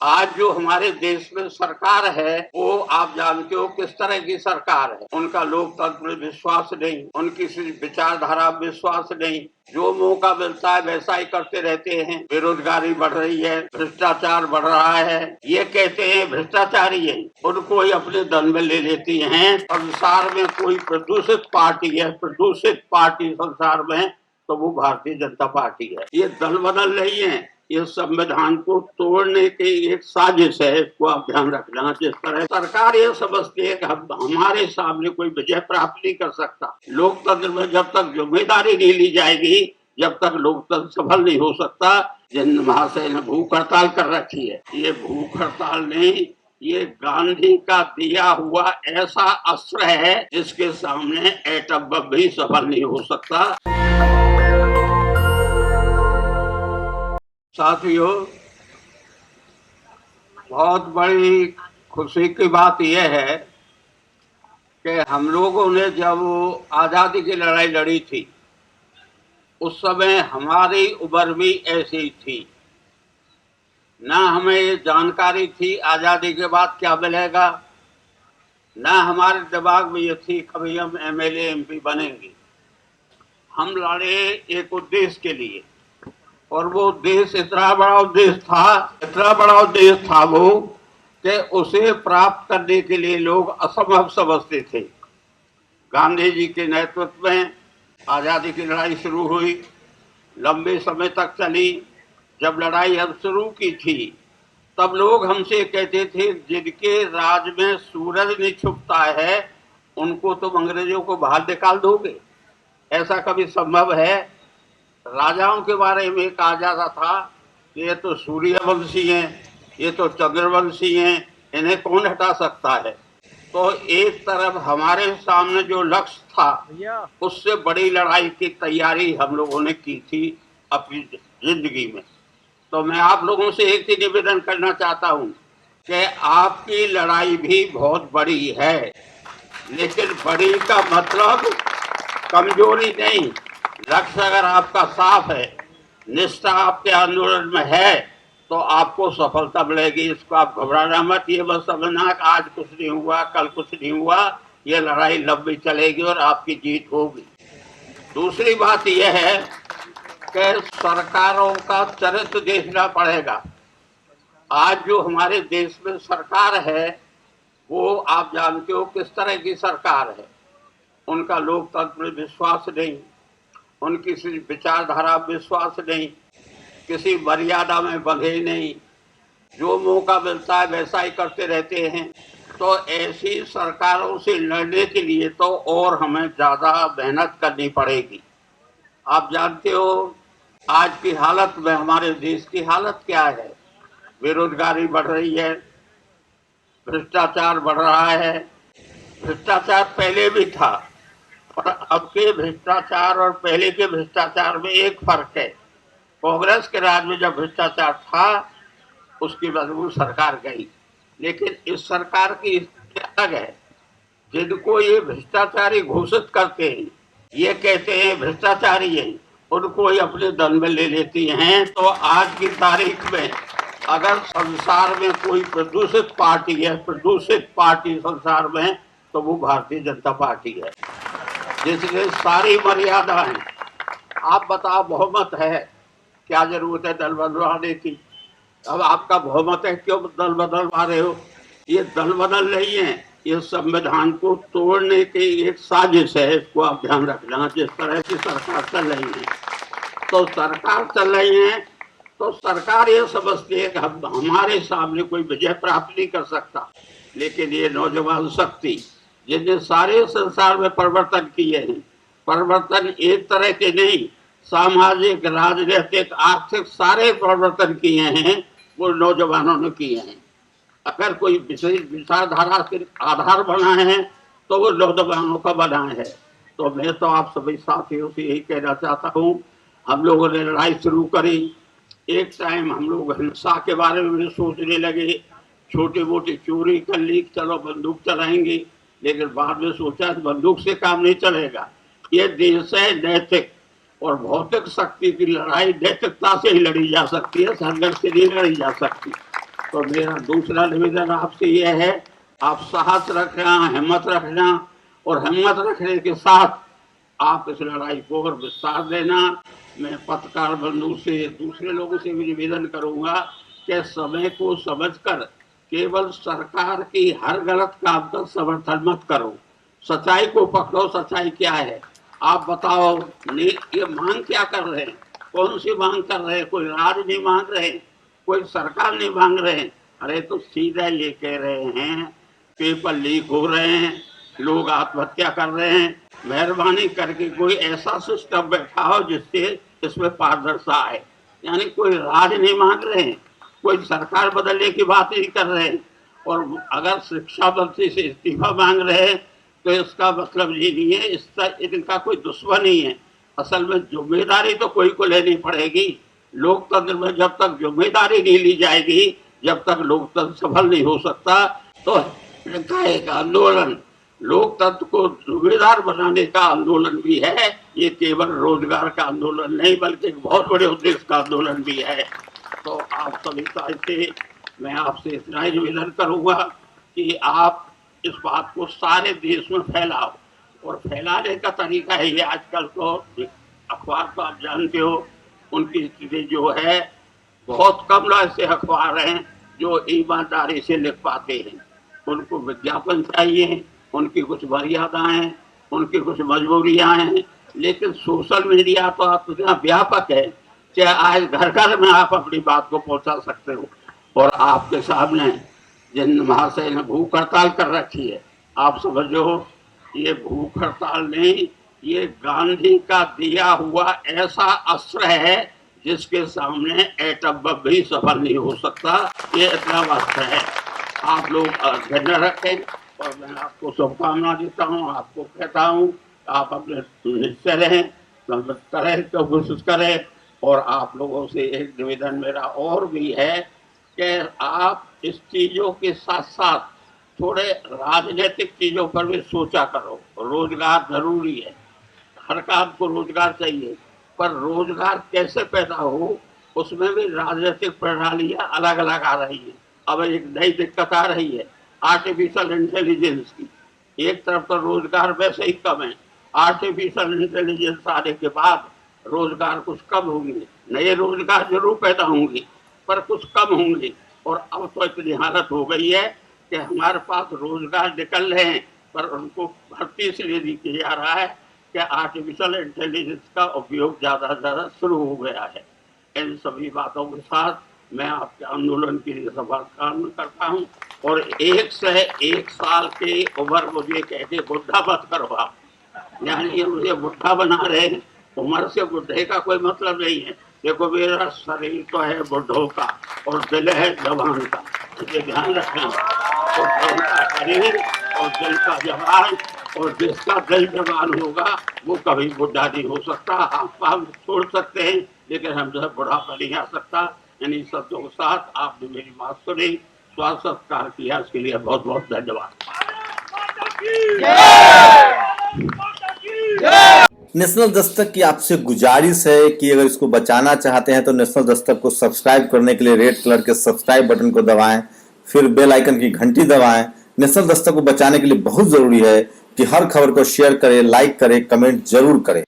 आज जो हमारे देश में सरकार है वो आप जानते हो किस तरह की सरकार है। उनका लोकतंत्र में विश्वास नहीं, उनकी विचारधारा में विश्वास नहीं, जो मौका मिलता है वैसा ही करते रहते हैं। बेरोजगारी बढ़ रही है, भ्रष्टाचार बढ़ रहा है, ये कहते हैं भ्रष्टाचारी है, उनको ही अपने दल में ले लेती हैं। संसार में कोई प्रदूषित पार्टी है, प्रदूषित पार्टी संसार में, तो वो भारतीय जनता पार्टी है। ये दल बदल नहीं है, ये संविधान को तोड़ने की एक साजिश है। इसको आप ध्यान रखना। जिस तरह सरकार ये समझती है कि हमारे सामने कोई विजय प्राप्त नहीं कर सकता। लोकतंत्र में जब तक जिम्मेदारी नहीं ली जाएगी, जब तक लोकतंत्र सफल नहीं हो सकता। जिन महाशय ने भूख हड़ताल कर रखी है, ये भूख हड़ताल नहीं, ये गांधी का दिया हुआ ऐसा अस्त्र है जिसके सामने एटम बम भी सफल नहीं हो सकता। साथियों, बहुत बड़ी खुशी की बात यह है कि हम लोगों ने जब आज़ादी की लड़ाई लड़ी थी, उस समय हमारी उम्र भी ऐसी थी। ना हमें ये जानकारी थी आज़ादी के बाद क्या मिलेगा, ना हमारे दिमाग में ये थी कभी हम एमएलए एमपी बनेंगे। हम लड़े एक उद्देश्य के लिए, और वो देश इतना बड़ा उद्देश्य था वो कि उसे प्राप्त करने के लिए लोग असंभव समझते थे। गांधी जी के नेतृत्व में आज़ादी की लड़ाई शुरू हुई, लंबे समय तक चली। जब लड़ाई हम शुरू की थी तब लोग हमसे कहते थे जिनके राज में सूरज नहीं छुपता है उनको तुम अंग्रेजों को बाहर निकाल दोगे। ऐसा कभी संभव है? राजाओं के बारे में कहा जाता था कि ये तो सूर्यवंशी हैं, ये तो चंद्रवंशी हैं, इन्हें कौन हटा सकता है। तो एक तरफ हमारे सामने जो लक्ष्य था, उससे बड़ी लड़ाई की तैयारी हम लोगों ने की थी अपनी जिंदगी में। तो मैं आप लोगों से एक ही निवेदन करना चाहता हूँ कि आपकी लड़ाई भी बहुत बड़ी है, लेकिन बड़ी का मतलब कमजोरी नहीं। लक्ष्य अगर आपका साफ है, निष्ठा आपके आंदोलन में है, तो आपको सफलता मिलेगी। इसको आप घबराना मत। ये बस समझना कि आज कुछ नहीं हुआ, कल कुछ नहीं हुआ, ये लड़ाई लंबी चलेगी और आपकी जीत होगी। दूसरी बात यह है कि सरकारों का चरित्र देखना पड़ेगा। आज जो हमारे देश में सरकार है वो आप जानते हो किस तरह की सरकार है। उनका लोकतंत्र में विश्वास नहीं, उनकी विचारधारा में विश्वास नहीं, किसी मर्यादा में बंधे नहीं, जो मौका मिलता है वैसा ही करते रहते हैं। तो ऐसी सरकारों से लड़ने के लिए तो और हमें ज़्यादा मेहनत करनी पड़ेगी। आप जानते हो आज की हालत में हमारे देश की हालत क्या है। बेरोजगारी बढ़ रही है, भ्रष्टाचार बढ़ रहा है। भ्रष्टाचार पहले भी था, और अब के भ्रष्टाचार और पहले के भ्रष्टाचार में एक फर्क है। कांग्रेस के राज में जब भ्रष्टाचार था उसकी बदबू सरकार गई, लेकिन इस सरकार की स्थिति अलग है। जिनको ये भ्रष्टाचारी घोषित करते हैं, ये कहते हैं भ्रष्टाचारी है, उनको ही अपने दल में ले लेती हैं। तो आज की तारीख में अगर संसार में कोई प्रदूषित पार्टी है, प्रदूषित पार्टी संसार में, तो वो भारतीय जनता पार्टी है, जिसके सारी मर्यादा है। आप बताओ, बहुमत है, क्या जरूरत है दल बदलवाने की? अब आपका बहुमत है, क्यों दल बदलवा रहे हो? ये दल बदल नहीं है, ये संविधान को तोड़ने की एक साजिश है। इसको आप ध्यान रखना। जिस तरह की सरकार चल रही है, तो सरकार चल रही है तो सरकार ये समझती है कि हमारे सामने कोई विजय प्राप्त नहीं कर सकता। लेकिन ये नौजवान शक्ति जिनने सारे संसार में परिवर्तन किए हैं, परिवर्तन एक तरह के नहीं, सामाजिक, राजनीतिक, आर्थिक सारे परिवर्तन किए हैं, वो नौजवानों ने किए हैं। अगर कोई विशेष विचारधारा के आधार बना है तो वो नौजवानों का बना है। तो मैं तो आप सभी साथियों से यही कहना चाहता हूँ, हम लोगों ने लड़ाई शुरू करी। एक टाइम हम लोग हिंसा के बारे में भी सोचने लगे, छोटी मोटी चोरी कर ली, चलो बंदूक चलाएंगे, लेकिन बाद में सोचा बंदूक से काम नहीं चलेगा। ये देश है नैतिक, और भौतिक शक्ति की लड़ाई नैतिकता से ही लड़ी जा सकती है, संघर्ष से नहीं लड़ी जा सकती। तो मेरा दूसरा निवेदन आपसे यह है, आप साहस रखना, हिम्मत रखना, और हिम्मत रखने के साथ आप इस लड़ाई को और विस्तार देना। मैं पत्रकार बंधु से, दूसरे लोगों से भी निवेदन करूंगा कि समय को समझकर केवल सरकार की हर गलत काम का समर्थन मत करो, सच्चाई को पकड़ो। सच्चाई क्या है आप बताओ। ये मांग क्या कर रहे हैं, कौन सी मांग कर रहे हैं? कोई राज नहीं मांग रहे, कोई सरकार नहीं मांग रहे। अरे तो सीधा ये कह रहे हैं पेपर लीक हो रहे हैं, लोग आत्महत्या कर रहे हैं, मेहरबानी करके कोई ऐसा सिस्टम बैठा हो जिससे इसमें पारदर्शिता आए। यानी कोई राज नहीं मांग रहे हैं, कोई सरकार बदलने की बात नहीं कर रहे हैं। और अगर शिक्षा मंत्री से इस्तीफा मांग रहे हैं तो इसका मतलब ये नहीं है इसका इनका कोई दुश्मन नहीं है। असल में जिम्मेदारी तो कोई को लेनी पड़ेगी। लोकतंत्र में जब तक जिम्मेदारी नहीं ली जाएगी, जब तक लोकतंत्र सफल नहीं हो सकता। तो इनका एक आंदोलन लोकतंत्र को जिम्मेदार बनाने का आंदोलन भी है। ये केवल रोजगार का आंदोलन नहीं बल्कि एक बहुत बड़े उद्देश्य का आंदोलन भी है। तो आप सभी से मैं आपसे इतना ही निवेदन करूंगा कि आप इस बात को सारे देश में फैलाओ। और फैलाने का तरीका है ये, आजकल तो अखबार तो आप जानते हो उनकी स्थिति जो है, बहुत कम ऐसे अखबार हैं जो ईमानदारी से लिख पाते हैं। उनको विज्ञापन चाहिए, उनकी कुछ मर्यादाएं हैं, उनकी कुछ मजबूरियां हैं। लेकिन सोशल मीडिया तो आप इतना व्यापक है कि आज घर घर में आप अपनी बात को पहुंचा सकते हो। और आपके सामने जिन महाशय ने भूख हड़ताल कर रखी है, आप समझो ये भूख हड़ताल नहीं, ये गांधी का दिया हुआ ऐसा अस्त्र है जिसके सामने एटम बम भी सफल नहीं हो सकता। ये इतना वक्त है। आप लोग धैर्य रखें और मैं आपको शुभकामना देता हूँ। आपको कहता हूँ आप अपने निश्चय रहें, करें तो कोशिश करें। और आप लोगों से एक निवेदन मेरा और भी है कि आप इस चीज़ों के साथ साथ थोड़े राजनीतिक चीज़ों पर भी सोचा करो। रोजगार जरूरी है, हर काम को रोजगार चाहिए, पर रोजगार कैसे पैदा हो उसमें भी राजनीतिक प्रणालियाँ अलग अलग आ रही हैं। अब एक नई दिक्कत आ रही है आर्टिफिशियल इंटेलिजेंस की। एक तरफ तो रोजगार वैसे ही कम है, आर्टिफिशियल इंटेलिजेंस आने के बाद रोजगार कुछ कम होंगे, नए रोजगार जरूर पैदा होंगे पर कुछ कम होंगे। और अब तो इतनी हालत हो गई है कि हमारे पास रोजगार निकल रहे हैं पर उनको भर्ती इसलिए नहीं किया जा रहा है कि आर्टिफिशियल इंटेलिजेंस का उपयोग ज़्यादा से ज़्यादा शुरू हो गया है। इन सभी बातों के साथ मैं आपके आंदोलन के लिए शुभकामना करता हूँ। और 1 से 1 साल की उम्र मुझे कहते बुढ़ा मत करो आप, यानी ये मुझे बुढ़ा बना रहे हैं। उम्र से बुढ़े का कोई मतलब नहीं है। देखो मेरा शरीर तो है बुढ़ों का और दिल है जवान का, इसे ध्यान रखना। बुढ़ों का शरीर और दिल का जवान, और जिसका दिल जवान होगा वो कभी बुढ़ा नहीं हो सकता। हाथ पाँव छोड़ सकते हैं लेकिन हम जो है बुढ़ापा नहीं आ सकता। यानी शब्दों के साथ आपने मेरी बात सुनी, स्वागत सत्कार किया, इसके लिए बहुत बहुत धन्यवाद। नेशनल दस्तक की आपसे गुजारिश है कि अगर इसको बचाना चाहते हैं तो नेशनल दस्तक को सब्सक्राइब करने के लिए रेड कलर के सब्सक्राइब बटन को दबाएं, फिर बेल आइकन की घंटी दबाएं। नेशनल दस्तक को बचाने के लिए बहुत जरूरी है कि हर खबर को शेयर करें, लाइक करें, कमेंट जरूर करें।